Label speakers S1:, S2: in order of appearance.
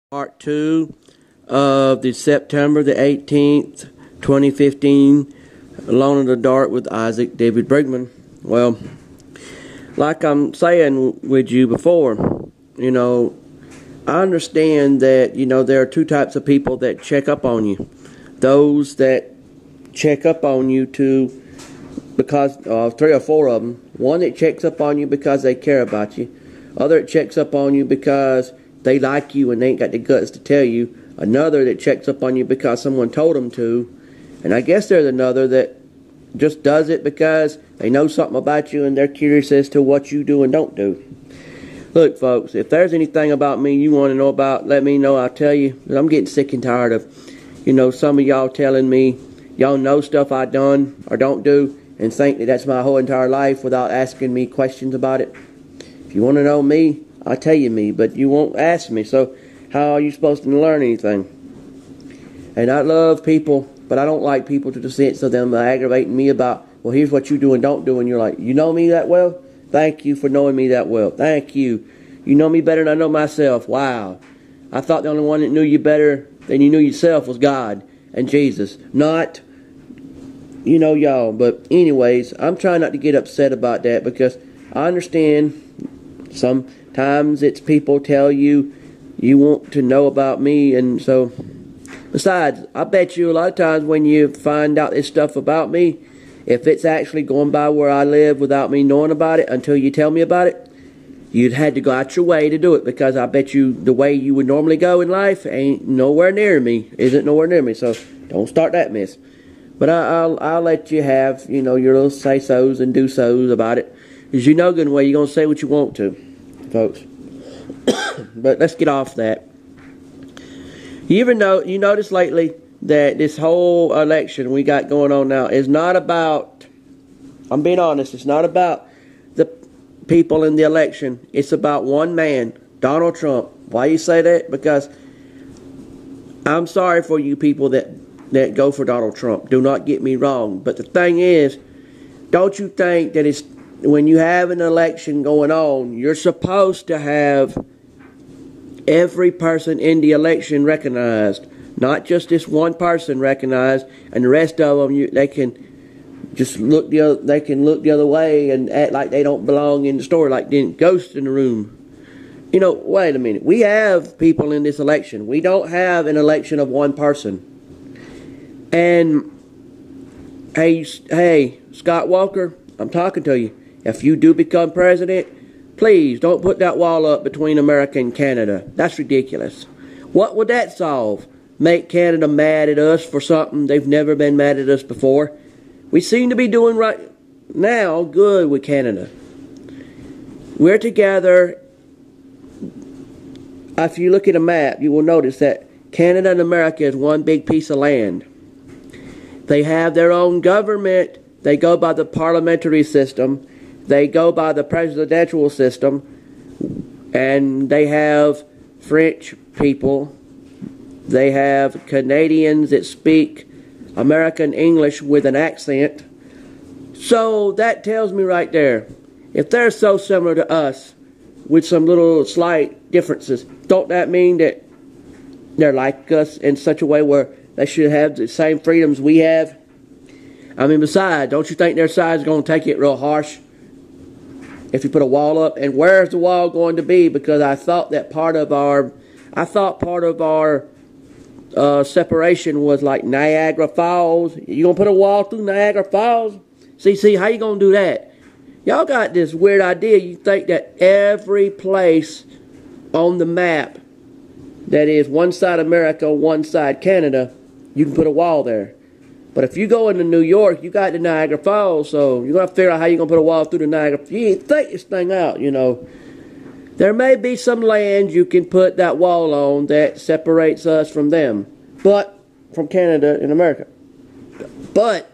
S1: Part 2 of the September the 18th, 2015 Alone in the Dark with Isaac David Brigmond. Well, like I'm saying with you before, I understand that, there are two types of people that check up on you. Those that check up on you because three or four of them. One that checks up on you because they care about you. Other that checks up on you because they like you and they ain't got the guts to tell you. Another that checks up on you because someone told them to. And I guess there's another that just does it because they know something about you and they're curious as to what you do and don't do. Look, folks, if there's anything about me you want to know about, let me know. I'll tell you. I'm getting sick and tired of, some of y'all telling me y'all know stuff I done or don't do and think that that's my whole entire life without asking me questions about it. If you want to know me, I'll tell you me, but you won't ask me, so how are you supposed to learn anything? And I love people, but I don't like people to the sense of them aggravating me about, well, here's what you do and don't do, and you're like, you know me that well? Thank you for knowing me that well. Thank you. You know me better than I know myself. Wow. I thought the only one that knew you better than you knew yourself was God and Jesus, not, y'all. But anyways, I'm trying not to get upset about that because I understand sometimes it's people tell you want to know about me, and so besides, I bet you a lot of times when you find out this stuff about me, if it's actually going by where I live without me knowing about it until you tell me about it, you'd had to go out your way to do it, because I bet you the way you would normally go in life isn't nowhere near me, so don't start that mess. But I'll let you have, your little say-sos and do-sos about it. Because you know good and well you're going to say what you want to, folks. But let's get off that. You notice lately that this whole election we got going on now is not about, I'm being honest, it's not about the people in the election. It's about one man, Donald Trump. Why you say that? Because I'm sorry for you people that go for Donald Trump. Do not get me wrong. But the thing is, don't you think that it's, when you have an election going on, you're supposed to have every person in the election recognized, not just this one person recognized, and the rest of them they can just look the other way and act like they don't belong in the story, like they ghosts in the room. Wait a minute. We have people in this election. We don't have an election of one person. And hey, Scott Walker, I'm talking to you. If you do become president, please don't put that wall up between America and Canada. That's ridiculous. What would that solve? Make Canada mad at us for something they've never been mad at us before? We seem to be doing right now good with Canada. We're together. If you look at a map, you will notice that Canada and America is one big piece of land. They have their own government. They go by the parliamentary system. They go by the presidential system, and they have French people. They have Canadians that speak American English with an accent. So that tells me right there, if they're so similar to us with some little slight differences, don't that mean that they're like us in such a way where they should have the same freedoms we have? I mean, besides, don't you think their side's going to take it real harsh if you put a wall up? And where's the wall going to be? Because I thought part of our separation was like Niagara Falls. You gonna put a wall through Niagara Falls? See, how you gonna do that? Y'all got this weird idea. You think that every place on the map that is one side America, one side Canada, you can put a wall there. But if you go into New York, you got the Niagara Falls, so you're going to figure out how you're going to put a wall through the Niagara. You ain't think this thing out, There may be some land you can put that wall on that separates us from them, but from Canada and America. But